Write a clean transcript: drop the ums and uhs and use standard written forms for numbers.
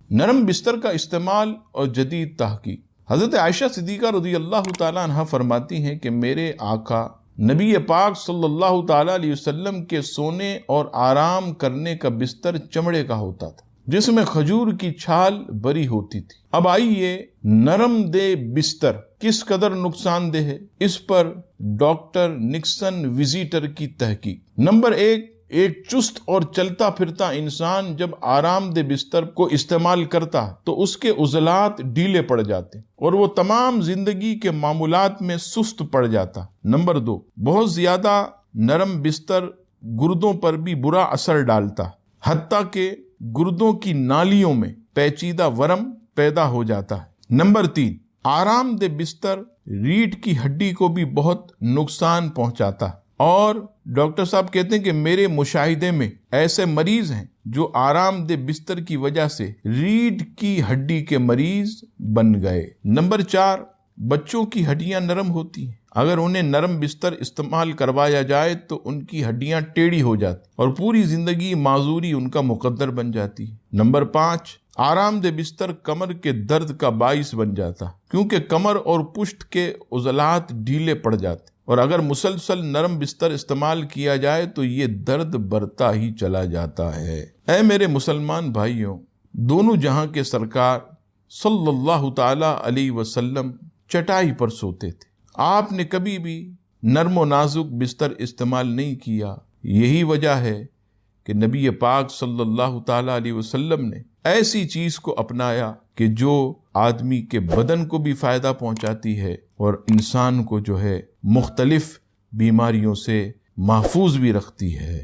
نرم بستر کا استعمال اور جدید تحقیق۔ حضرت عائشہ صدیقہ رضی اللہ تعالیٰ عنہ فرماتی ہیں کہ میرے آقا نبی پاک صلی اللہ تعالیٰ علیہ وسلم کے سونے اور آرام کرنے کا بستر چمڑے کا ہوتا تھا جس میں کھجور کی چھال بری ہوتی تھی۔ اب آئیے نرم دہ بستر کس قدر نقصان دہ ہے، اس پر ڈاکٹر نکسن وزیٹر کی تحقیق۔ نمبر ایک چست اور چلتا پھرتا انسان جب آرام دہ بستر کو استعمال کرتا تو اس کے عضلات ڈھیلے پڑ جاتے اور وہ تمام زندگی کے معمولات میں سست پڑ جاتا۔ نمبر 2، بہت زیادہ نرم بستر گردوں پر بھی برا اثر ڈالتا، حتیٰ کہ گردوں کی نالیوں میں پیچیدہ ورم پیدا ہو جاتا ہے۔ نمبر 3، آرام دہ بستر ریڑھ کی ہڈی کو بھی بہت نقصان پہنچاتا ہے، اور ڈاکٹر صاحب کہتے ہیں کہ میرے مشاہدے میں ایسے مریض ہیں جو آرام دہ بستر کی وجہ سے ریڑھ کی ہڈی کے مریض بن گئے۔ نمبر 4، بچوں کی ہڈیاں نرم ہوتی ہیں، اگر انہیں نرم بستر استعمال کروایا جائے تو ان کی ہڈیاں ٹیڑھی ہو جاتی اور پوری زندگی معذوری ان کا مقدر بن جاتی ہے۔ نمبر 5، آرام دہ بستر کمر کے درد کا باعث بن جاتا کیونکہ کمر اور پشت کے عضلات ڈھیلے پڑ جاتے، اور اگر مسلسل نرم بستر استعمال کیا جائے تو یہ درد بڑھتا ہی چلا جاتا ہے۔ اے میرے مسلمان بھائیوں، دونوں جہاں کے سرکار صلی اللہ تعالی علیہ وسلم چٹائی پر سوتے تھے، آپ نے کبھی بھی نرم و نازک بستر استعمال نہیں کیا۔ یہی وجہ ہے کہ نبی پاک صلی اللہ تعالی علیہ وسلم نے ایسی چیز کو اپنایا کہ جو آدمی کے بدن کو بھی فائدہ پہنچاتی ہے اور انسان کو جو ہے مختلف بیماریوں سے محفوظ بھی رکھتی ہے۔